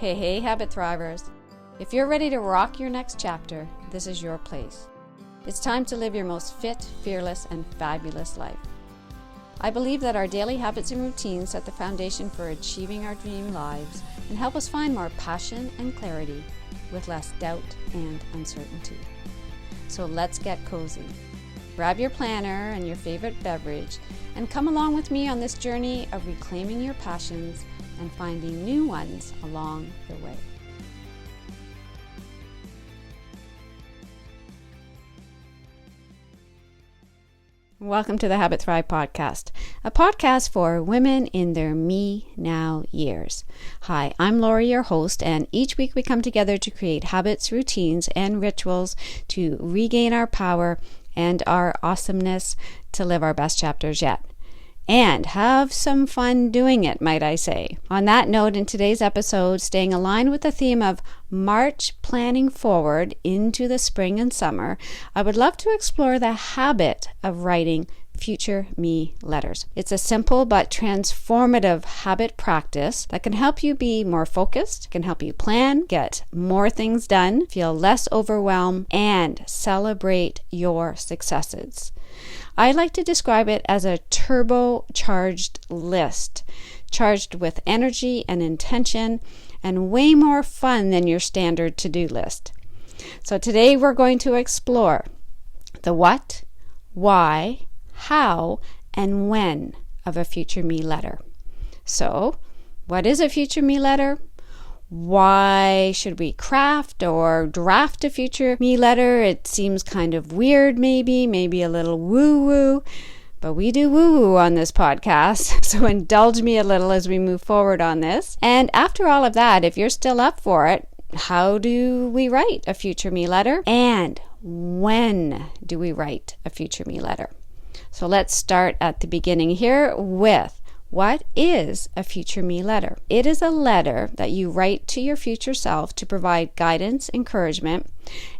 Hey, habit thrivers. If you're ready to rock your next chapter, this is your place. It's time to live your most fit, fearless, and fabulous life. I believe that our daily habits and routines set the foundation for achieving our dream lives and help us find more passion and clarity with less doubt and uncertainty. So let's get cozy. Grab your planner and your favorite beverage and come along with me on this journey of reclaiming your passions and finding new ones along the way. Welcome to the Habit Thrive podcast, a podcast for women in their me now years. Hi, I'm Lori, your host, and each week we come together to create habits, routines, and rituals to regain our power and our awesomeness to live our best chapters yet. And have some fun doing it, might I say. On that note, in today's episode, staying aligned with the theme of March planning forward into the spring and summer, I would love to explore the habit of writing future me letters. It's a simple but transformative habit practice that can help you be more focused, can help you plan, get more things done, feel less overwhelmed, and celebrate your successes. I like to describe it as a turbocharged list, charged with energy and intention, and way more fun than your standard to-do list. So today we're going to explore the what, why, how, and when of a future me letter. So, what is a future me letter? Why should we craft or draft a future me letter? It seems kind of weird, maybe a little woo-woo, but we do woo-woo on this podcast, so indulge me a little as we move forward on this. And after all of that, if you're still up for it, how do we write a future me letter? And when do we write a future me letter? So let's start at the beginning here with what is a future me letter? It is a letter that you write to your future self to provide guidance, encouragement,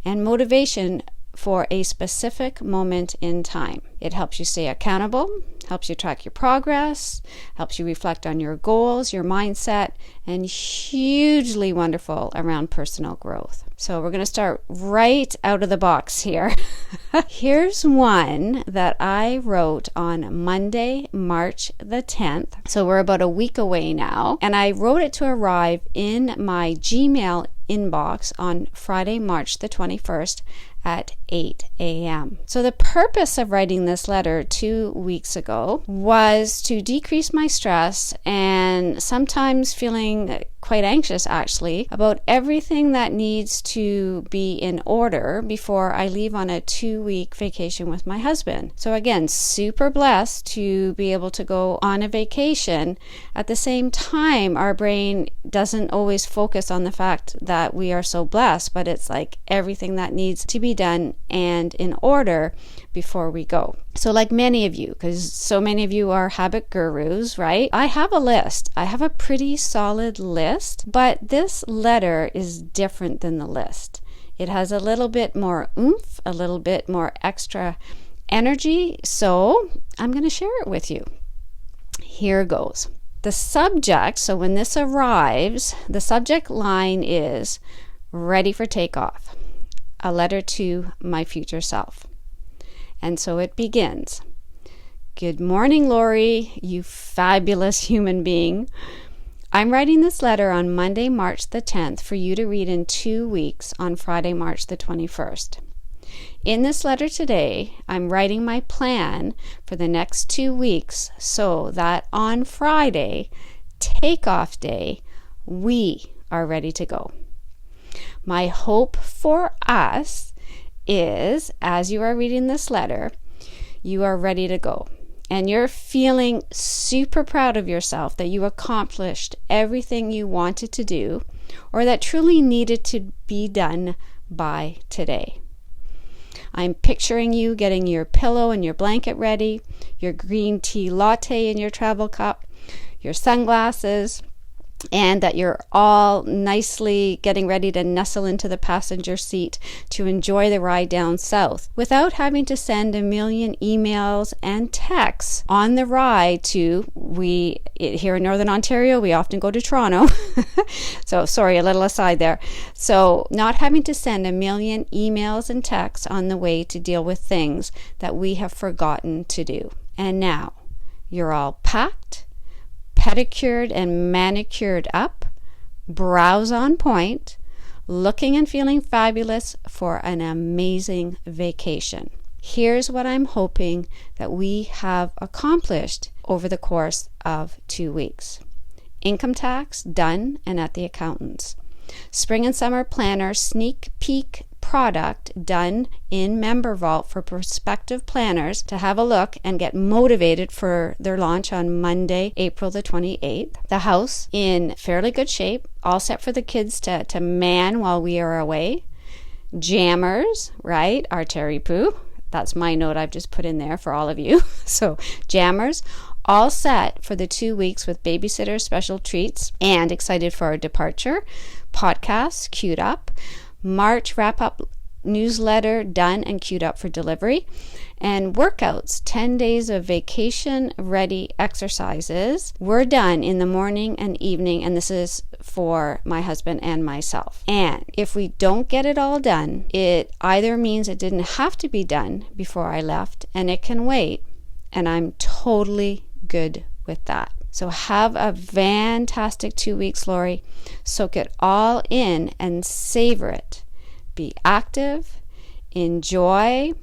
and motivation for a specific moment in time. It helps you stay accountable, helps you track your progress, helps you reflect on your goals, your mindset, and hugely wonderful around personal growth. So we're going to start right out of the box here. Here's one that I wrote on Monday, March the 10th. So we're about a week away now. And I wrote it to arrive in my Gmail inbox on Friday, March the 21st at 8 a.m. So the purpose of writing this letter 2 weeks ago was to decrease my stress and sometimes feeling quite anxious actually about everything that needs to be in order before I leave on a 2-week vacation with my husband. So again, super blessed to be able to go on a vacation. At the same time, our brain doesn't always focus on the fact that we are so blessed, but it's like everything that needs to be done and in order before we go. So like many of you, because so many of you are habit gurus, right? I have a list. I have a pretty solid list, but this letter is different than the list. It has a little bit more oomph, a little bit more extra energy. So I'm going to share it with you. Here goes. The subject, so when this arrives, the subject line is ready for takeoff. A letter to my future self. And so it begins. Good morning, Lori, you fabulous human being. I'm writing this letter on Monday, March the 10th for you to read in 2 weeks on Friday, March the 21st. In this letter today, I'm writing my plan for the next 2 weeks so that on Friday, takeoff day, we are ready to go. My hope for us is, as you are reading this letter, you are ready to go. And you're feeling super proud of yourself that you accomplished everything you wanted to do or that truly needed to be done by today. I'm picturing you getting your pillow and your blanket ready, your green tea latte in your travel cup, your sunglasses, and that you're all nicely getting ready to nestle into the passenger seat to enjoy the ride down south without having to send a million emails and texts on the ride to, here in Northern Ontario, we often go to Toronto. So sorry, a little aside there. So not having to send a million emails and texts on the way to deal with things that we have forgotten to do. And now you're all packed, pedicured and manicured up, brows on point, looking and feeling fabulous for an amazing vacation. Here's what I'm hoping that we have accomplished over the course of 2 weeks. Income tax done and at the accountant's. Spring and summer planner sneak peek product done in Member Vault for prospective planners to have a look and get motivated for their launch on Monday, April the 28th. The house in fairly good shape, all set for the kids to man while we are away. Jammers, right? Our Terry Poo. That's my note I've just put in there for all of you. So jammers, all set for the 2 weeks with babysitter special treats and excited for our departure. Podcasts queued up. March wrap-up newsletter done and queued up for delivery. And workouts, 10 days of vacation-ready exercises were done in the morning and evening, and this is for my husband and myself. And if we don't get it all done, it either means it didn't have to be done before I left, and it can wait, and I'm totally good with that. So have a fantastic 2 weeks, Lori. Soak it all in and savor it. Be active, enjoy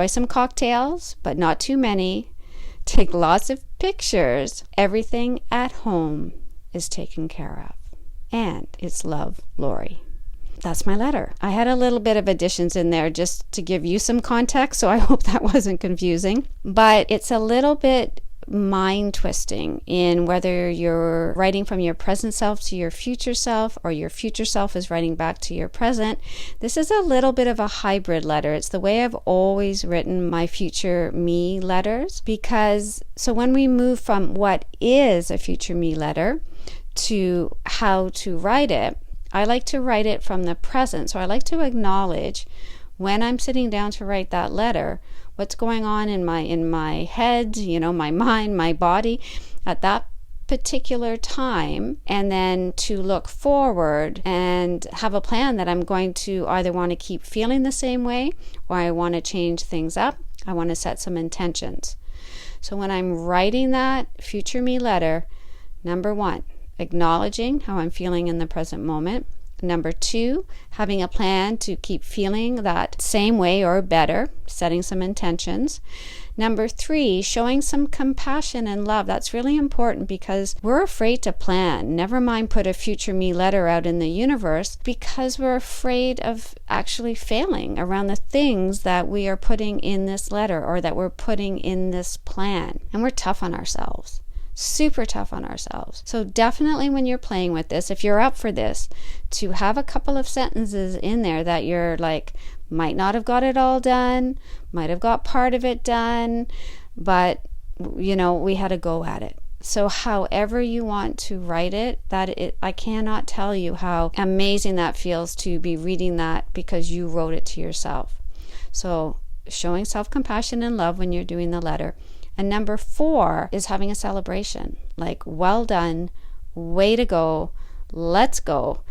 some cocktails, but not too many. Take lots of pictures. Everything at home is taken care of. And it's love, Lori. That's my letter. I had a little bit of additions in there just to give you some context, so I hope that wasn't confusing. But it's a little bit mind twisting in whether you're writing from your present self to your future self or your future self is writing back to your present. This is a little bit of a hybrid letter. It's the way I've always written my future me letters, because so when we move from what is a future me letter to how to write it, I like to write it from the present. So I like to acknowledge when I'm sitting down to write that letter, what's going on in my head, my mind, my body at that particular time, and then to look forward and have a plan that I'm going to either want to keep feeling the same way or I want to change things up. I want to set some intentions. So when I'm writing that future me letter, number 1, acknowledging how I'm feeling in the present moment. Number 2, having a plan to keep feeling that same way or better, setting some intentions. Number 3, showing some compassion and love. That's really important because we're afraid to plan. Never mind put a future me letter out in the universe because we're afraid of actually failing around the things that we are putting in this letter or that we're putting in this plan. And we're tough on ourselves. Super tough on ourselves. So definitely when you're playing with this, if you're up for this, to have a couple of sentences in there that you're like, might not have got it all done, might have got part of it done, but we had to go at it. So however you want to write it, I cannot tell you how amazing that feels to be reading that because you wrote it to yourself. So showing self-compassion and love when you're doing the letter. And number 4 is having a celebration, like, well done, way to go, let's go.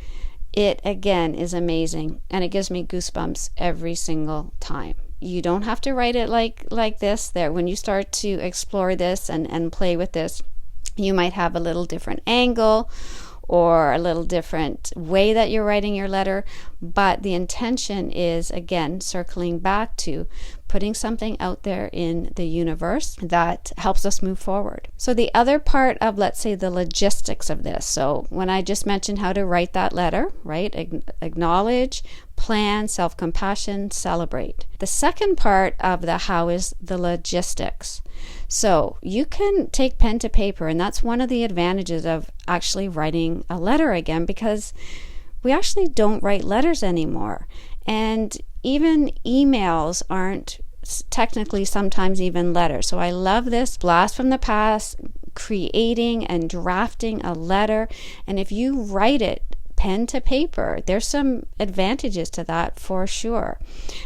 It, again, is amazing, and it gives me goosebumps every single time. You don't have to write it like this. There, when you start to explore this and play with this, you might have a little different angle or a little different way that you're writing your letter, but the intention is, again, circling back to putting something out there in the universe that helps us move forward. So the other part of, let's say, the logistics of this. So when I just mentioned how to write that letter, right? Acknowledge, plan, self-compassion, celebrate. The second part of the how is the logistics. So you can take pen to paper, and that's one of the advantages of actually writing a letter again, because we actually don't write letters anymore. And even emails aren't technically sometimes even letters. So I love this blast from the past, creating and drafting a letter. And if you write it pen to paper, there's some advantages to that for sure.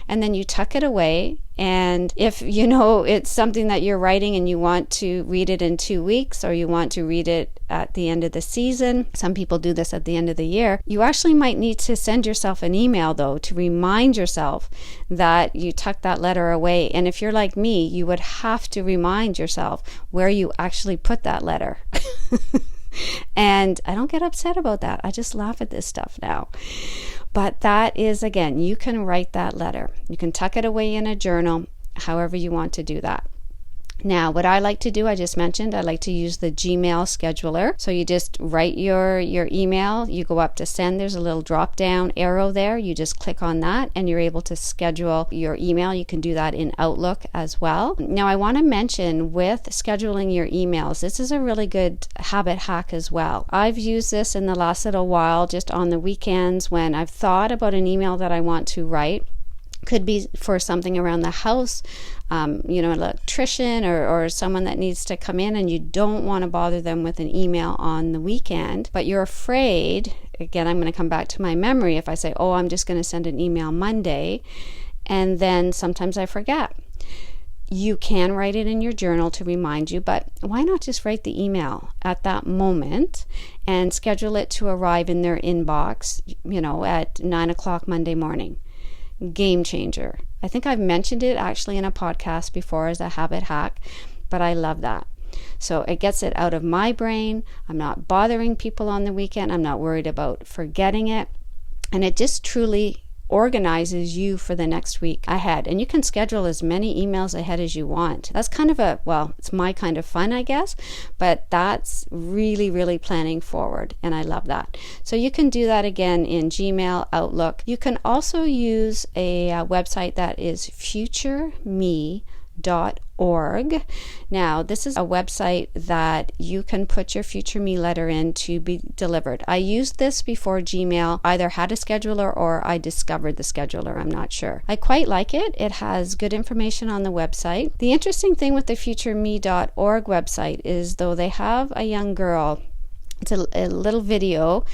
And then you tuck it away. And if it's something that you're writing and you want to read it in 2 weeks, or you want to read it at the end of the season, some people do this at the end of the year, you actually might need to send yourself an email though to remind yourself that you tucked that letter away. And if you're like me, you would have to remind yourself where you actually put that letter. And I don't get upset about that. I just laugh at this stuff now. But that is, again, you can write that letter. You can tuck it away in a journal, however you want to do that. Now, what I like to do, I just mentioned, I like to use the Gmail scheduler. So you just write your email, you go up to send, there's a little drop down arrow there. You just click on that and you're able to schedule your email. You can do that in Outlook as well. Now, I want to mention with scheduling your emails, this is a really good habit hack as well. I've used this in the last little while, just on the weekends when I've thought about an email that I want to write. Could be for something around the house, an electrician or someone that needs to come in, and you don't want to bother them with an email on the weekend, but you're afraid, again, I'm going to come back to my memory if I say, I'm just going to send an email Monday, and then sometimes I forget. You can write it in your journal to remind you, but why not just write the email at that moment and schedule it to arrive in their inbox, at 9:00 Monday morning? Game changer. I think I've mentioned it actually in a podcast before as a habit hack, but I love that. So it gets it out of my brain. I'm not bothering people on the weekend. I'm not worried about forgetting it. And it just truly organizes you for the next week ahead. And you can schedule as many emails ahead as you want. That's kind of it's my kind of fun, I guess, but that's really, really planning forward. And I love that. So you can do that again in Gmail, Outlook. You can also use a website that is futureme.org. Now, this is a website that you can put your Future Me letter in to be delivered. I used this before Gmail either had a scheduler or I discovered the scheduler. I'm not sure. I quite like it. It has good information on the website. The interesting thing with the futureme.org website is, though, they have a young girl, it's a little video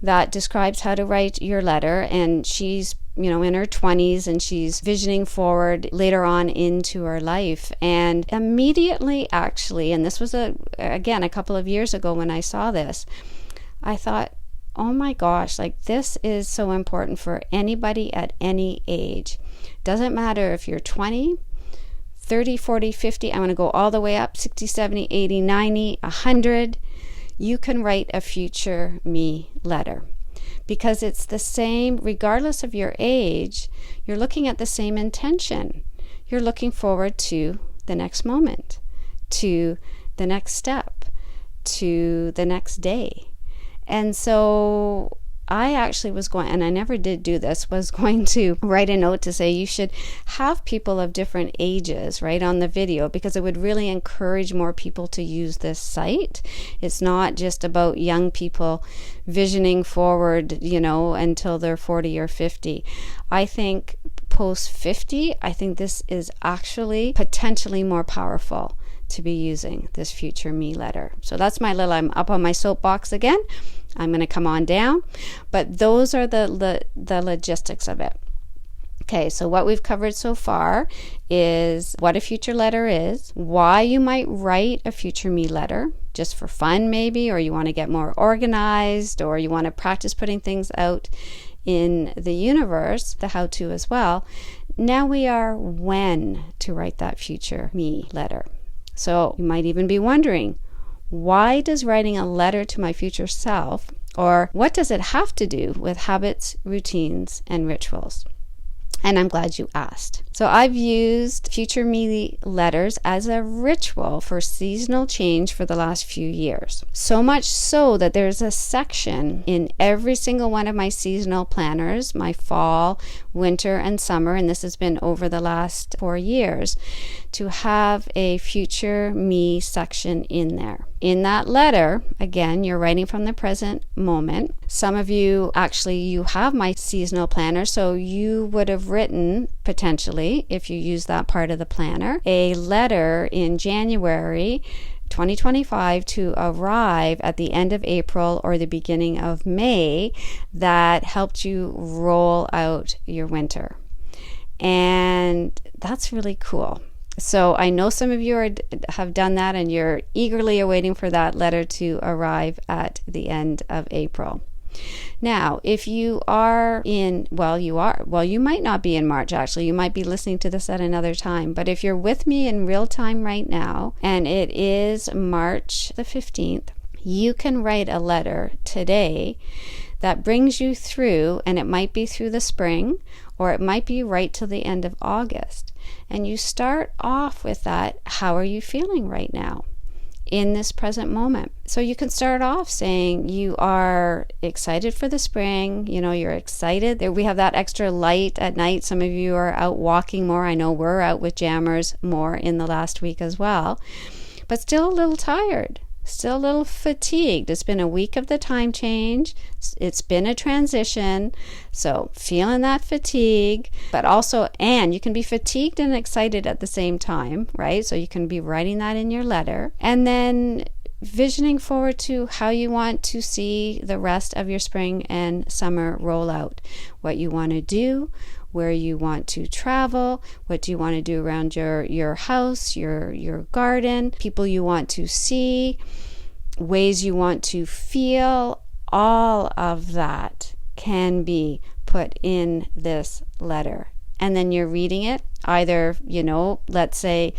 that describes how to write your letter, and she's in her 20s, and she's visioning forward later on into her life. And immediately, actually, and this was a couple of years ago when I saw this, I thought, oh my gosh, this is so important for anybody at any age. Doesn't matter if you're 20, 30, 40, 50, I'm going to go all the way up, 60, 70, 80, 90, 100. You can write a future me letter. Because it's the same, regardless of your age, you're looking at the same intention. You're looking forward to the next moment, to the next step, to the next day. And so I actually was going, and I never did do this, was going to write a note to say you should have people of different ages, right, on the video, because it would really encourage more people to use this site. It's not just about young people visioning forward, until they're 40 or 50. I think post 50, I think this is actually potentially more powerful to be using this Future Me letter. So that's I'm up on my soapbox again. I'm going to come on down, but those are the logistics of it. Okay, so what we've covered so far is what a future letter is, why you might write a Future Me letter, just for fun maybe, or you want to get more organized, or you want to practice putting things out in the universe, the how-to as well. Now we are when to write that Future Me letter. So you might even be wondering, why does writing a letter to my future self, or what does it have to do with habits, routines, and rituals? And I'm glad you asked. So I've used Future Me letters as a ritual for seasonal change for the last few years. So much so that there's a section in every single one of my seasonal planners, my fall, winter, and summer, and this has been over the last 4 years, to have a Future Me section in there. In that letter, again, you're writing from the present moment. Some of you, actually, you have my seasonal planner, so you would have written, potentially, if you use that part of the planner, a letter in January 2025 to arrive at the end of April or the beginning of May that helped you roll out your winter. And that's really cool. So I know some of you have done that, and you're eagerly awaiting for that letter to arrive at the end of April. Now, if you are you might not be in March, actually. You might be listening to this at another time. But if you're with me in real time right now, and it is March the 15th, you can write a letter today that brings you through, and it might be through the spring, or it might be right till the end of August. And you start off with that, how are you feeling right now in this present moment? So you can start off saying you are excited for the spring, you're excited. We have that extra light at night. Some of you are out walking more. I know we're out with jammers more in the last week as well, but still a little tired. Still a little fatigued. It's been a week of the time change. It's been a transition. So feeling that fatigue, but also, and you can be fatigued and excited at the same time, right? So you can be writing that in your letter. And then visioning forward to how you want to see the rest of your spring and summer roll out. What you want to do, where you want to travel, what do you want to do around your house, your garden, people you want to see, ways you want to feel. All of that can be put in this letter. And then you're reading it either, let's say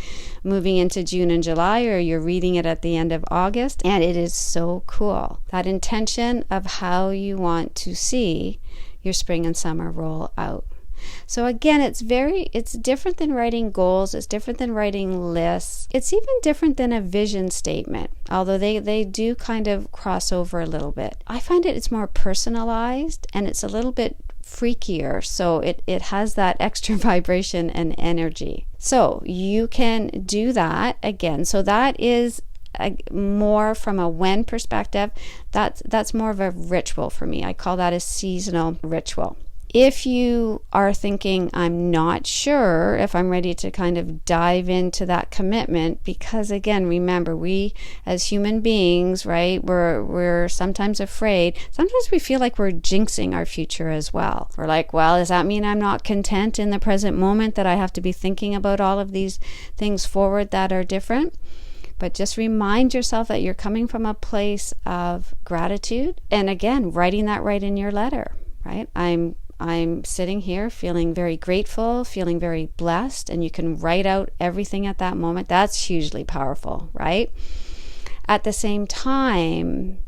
moving into June and July, or you're reading it at the end of August. And it is so cool. That intention of how you want to see your spring and summer roll out. So again, it's different than writing goals. It's different than writing lists. It's even different than a vision statement, although they do kind of cross over a little bit. I find it's more personalized, and it's a little bit freakier. So it has that extra vibration and energy. So you can do that again. So that is more from a when perspective. That's more of a ritual for me. I call that a seasonal ritual. If you are thinking, I'm not sure if I'm ready to kind of dive into that commitment, because again, remember, we as human beings, right, we're sometimes afraid. Sometimes we feel like we're jinxing our future as well. We're like, well, does that mean I'm not content in the present moment, that I have to be thinking about all of these things forward that are different? But just remind yourself that you're coming from a place of gratitude. And again, writing that right in your letter, right? I'm sitting here feeling very grateful, feeling very blessed, and you can write out everything at that moment. That's hugely powerful, right? At the same time,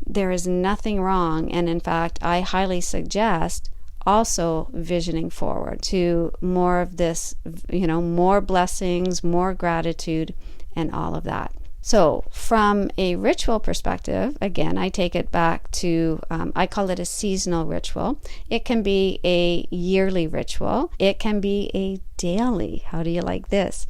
there is nothing wrong, and in fact, I highly suggest also visioning forward to more of this, more blessings, more gratitude, and all of that. So from a ritual perspective, again, I take it back to, I call it a seasonal ritual. It can be a yearly ritual. It can be a daily. How do you like this?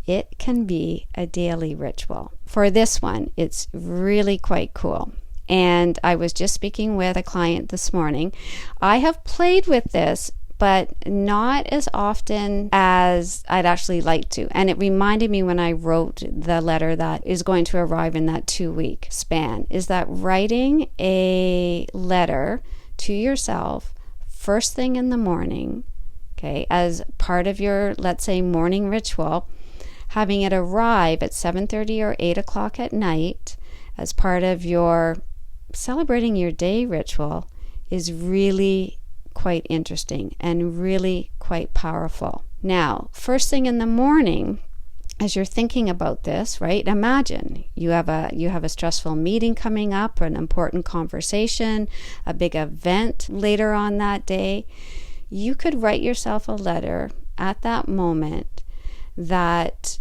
It can be a daily ritual. For this one, it's really quite cool. And I was just speaking with a client this morning. I have played with this, but not as often as I'd actually like to. And it reminded me when I wrote the letter that is going to arrive in that 2-week span, is that writing a letter to yourself first thing in the morning, okay, as part of your, let's say, morning ritual, having it arrive at 7:30 or 8 o'clock at night as part of your celebrating your day ritual is really quite interesting and really quite powerful. Now, first thing in the morning, as you're thinking about this, right? Imagine you have a stressful meeting coming up, or an important conversation, a big event later on that day. You could write yourself a letter at that moment that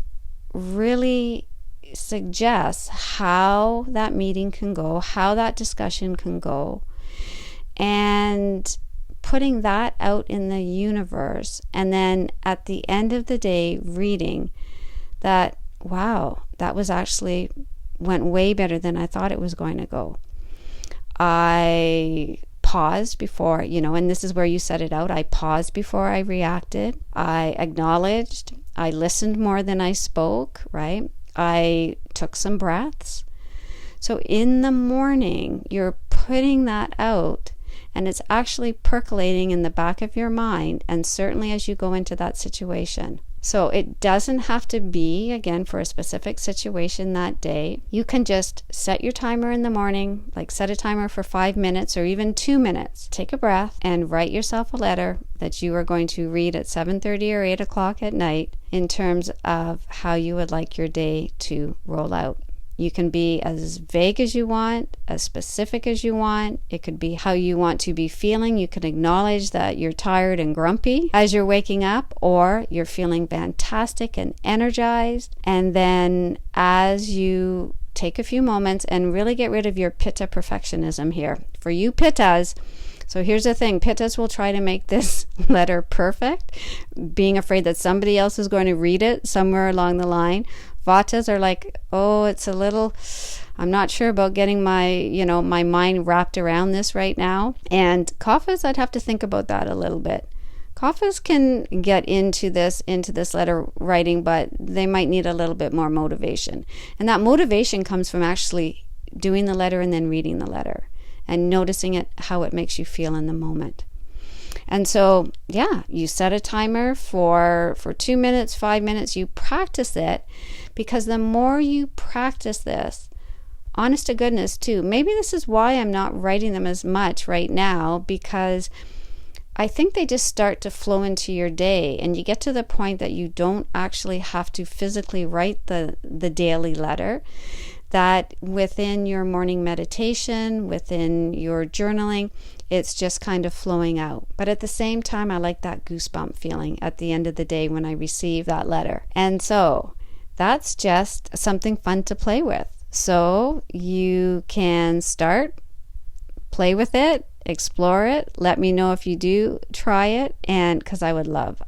really suggests how that meeting can go, how that discussion can go, and putting that out in the universe. And then at the end of the day, reading that, wow, that was actually went way better than I thought it was going to go. I paused before, and this is where you set it out. I paused before I reacted. I acknowledged. I listened more than I spoke, right? I took some breaths. So in the morning, you're putting that out, and it's actually percolating in the back of your mind, and certainly as you go into that situation. So it doesn't have to be, again, for a specific situation that day. You can just set your timer in the morning, like set a timer for 5 minutes or even 2 minutes. Take a breath and write yourself a letter that you are going to read at 7:30 or 8 o'clock at night in terms of how you would like your day to roll out. You can be as vague as you want, as specific as you want. It could be how you want to be feeling. You can acknowledge that you're tired and grumpy as you're waking up, or you're feeling fantastic and energized. And then as you take a few moments and really get rid of your pitta perfectionism here. For you pittas, so here's the thing, pittas will try to make this letter perfect, being afraid that somebody else is going to read it somewhere along the line. Vatas are like, oh, it's a little, I'm not sure about getting my mind wrapped around this right now. And Kaphas, I'd have to think about that a little bit. Kaphas can get into this letter writing, but they might need a little bit more motivation. And that motivation comes from actually doing the letter and then reading the letter and noticing it, how it makes you feel in the moment. And so, yeah, you set a timer for 2 minutes, 5 minutes, you practice it, because the more you practice this, honest to goodness too, maybe this is why I'm not writing them as much right now, because I think they just start to flow into your day, and you get to the point that you don't actually have to physically write the daily letter, that within your morning meditation, within your journaling, it's just kind of flowing out. But at the same time, I like that goosebump feeling at the end of the day when I receive that letter. And so that's just something fun to play with. So you can start, play with it, explore it. Let me know if you do try it, and because I would love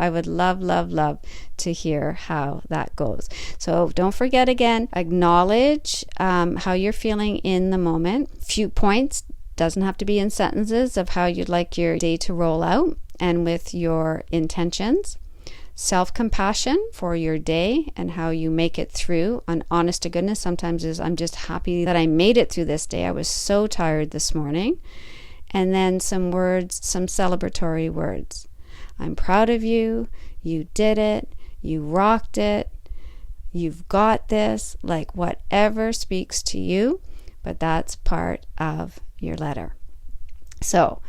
to hear how that goes. So don't forget, again, acknowledge how you're feeling in the moment. Few points, doesn't have to be in sentences, of how you'd like your day to roll out and with your intentions. Self-compassion for your day and how you make it through. And honest to goodness, sometimes is I'm just happy that I made it through this day. I was so tired this morning. And then some words, some celebratory words. I'm proud of you. You did it. You rocked it. You've got this. Like whatever speaks to you, but that's part of your letter. So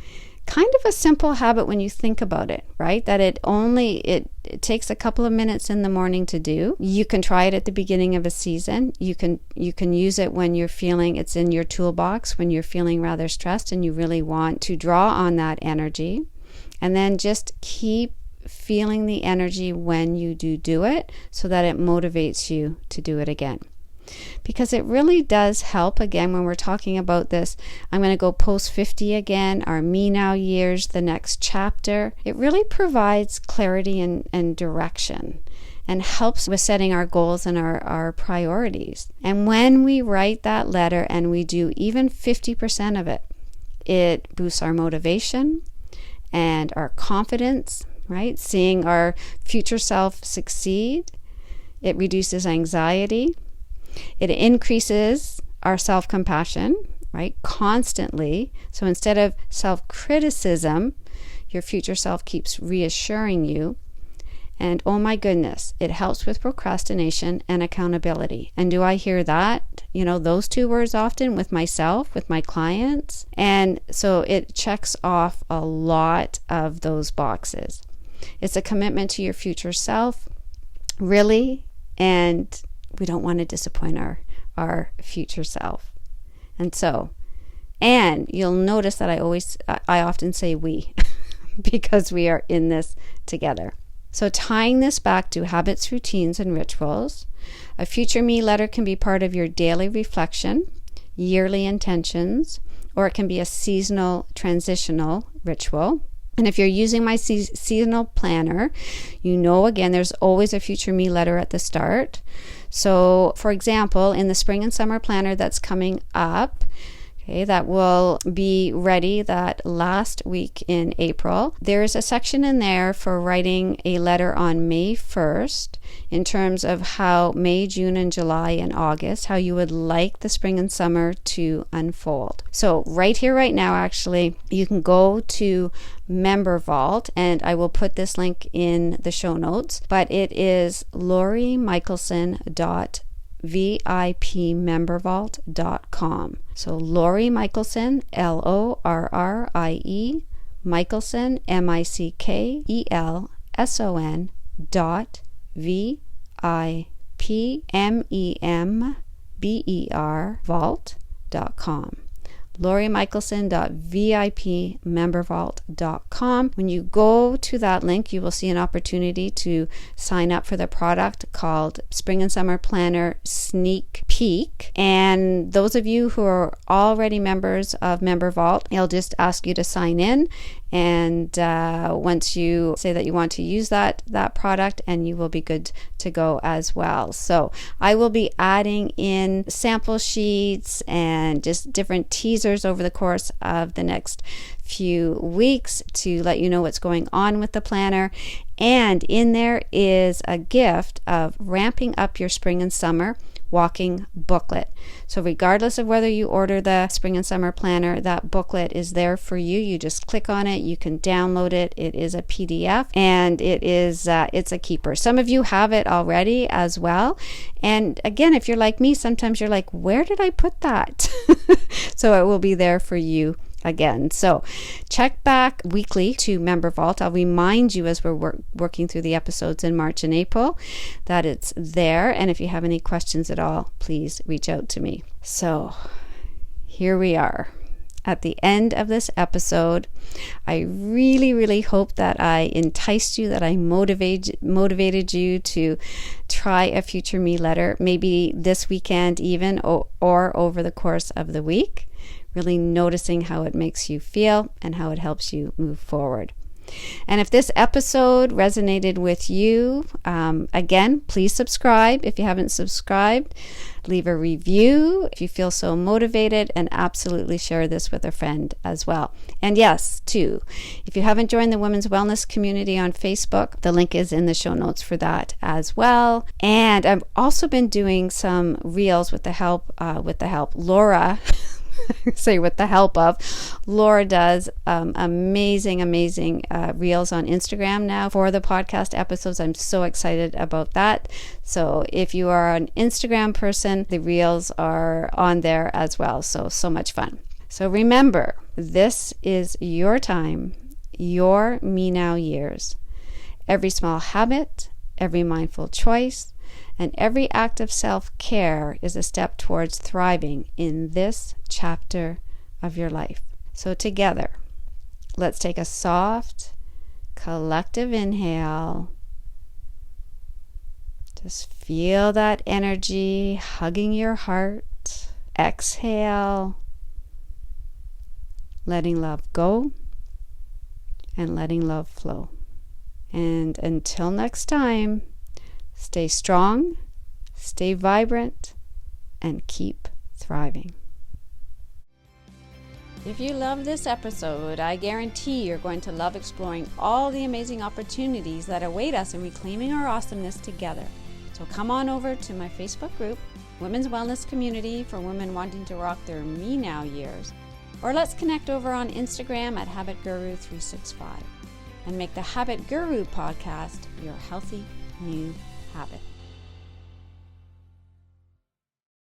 kind of a simple habit when you think about it, right? That it takes a couple of minutes in the morning to do. You can try it at the beginning of a season. You can use it when you're feeling it's in your toolbox, when you're feeling rather stressed and you really want to draw on that energy. And then just keep feeling the energy when you do it, so that it motivates you to do it again. Because it really does help, again, when we're talking about this. I'm going to go post 50 again, our Me Now years, the next chapter. It really provides clarity and direction, and helps with setting our goals and our priorities. And when we write that letter and we do even 50% of it, it boosts our motivation and our confidence, right? Seeing our future self succeed. It reduces anxiety. It increases our self-compassion, right? Constantly. So instead of self-criticism, your future self keeps reassuring you. And oh my goodness, it helps with procrastination and accountability. And do I hear that? Those two words often with myself, with my clients. And so it checks off a lot of those boxes. It's a commitment to your future self, really, and we don't want to disappoint our future self. And you'll notice that I often say we, because we are in this together. So tying this back to habits, routines, and rituals, a future me letter can be part of your daily reflection, yearly intentions, or it can be a seasonal transitional ritual. And if you're using my seasonal planner, again, there's always a future me letter at the start. So, for example, in the spring and summer planner that's coming up, Okay, that will be ready that last week in April. There is a section in there for writing a letter on May 1st in terms of how May, June, and July and August, how you would like the spring and summer to unfold. So right here, right now, actually, you can go to Member Vault, and I will put this link in the show notes, but it is LoriMichelson.vipmembervault.com. So Lori Michelson, LORRIE, Michelson, MICHELSON, vault.com. LoriMichelson.vipmembervault.com. When you go to that link, you will see an opportunity to sign up for the product called Spring and Summer Planner Sneak Peek. And those of you who are already members of Member Vault, it'll just ask you to sign in. And once you say that you want to use that product, and you will be good to go as well. So I will be adding in sample sheets and just different teasers over the course of the next few weeks to let you know what's going on with the planner. And in there is a gift of Ramping Up Your Spring and Summer walking booklet. So regardless of whether you order the spring and summer planner, that booklet is there for you. You just click on it, you can download it. It is a PDF, and it's a keeper. Some of you have it already as well. And again, if you're like me, sometimes you're like, where did I put that? So it will be there for you again. So check back weekly to Member Vault. I'll remind you as we're working through the episodes in March and April that it's there. And if you have any questions at all, please reach out to me. So here we are at the end of this episode. I really, really hope that I enticed you, that I motivated you to try a Future Me letter, maybe this weekend even, or over the course of the week. Really noticing how it makes you feel and how it helps you move forward. And if this episode resonated with you, again, please subscribe if you haven't subscribed. Leave a review if you feel so motivated, and absolutely share this with a friend as well. And yes, too, if you haven't joined the Women's Wellness Community on Facebook, the link is in the show notes for that as well. And I've also been doing some reels with the help Laura. Say with the help of Laura does amazing reels on Instagram now for the podcast episodes. I'm so excited about that. So if you are an Instagram person, the reels are on there as well. So much fun. So remember, this is your time, your Me Now years. Every small habit, every mindful choice, and every act of self-care is a step towards thriving in this chapter of your life. So together, let's take a soft, collective inhale. Just feel that energy hugging your heart. Exhale, letting love go and letting love flow. And until next time, stay strong, stay vibrant, and keep thriving. If you love this episode, I guarantee you're going to love exploring all the amazing opportunities that await us in reclaiming our awesomeness together. So come on over to my Facebook group, Women's Wellness Community for women wanting to rock their Me Now years, or let's connect over on Instagram at Habit Guru 365 and make the Habit Guru podcast your healthy new habit.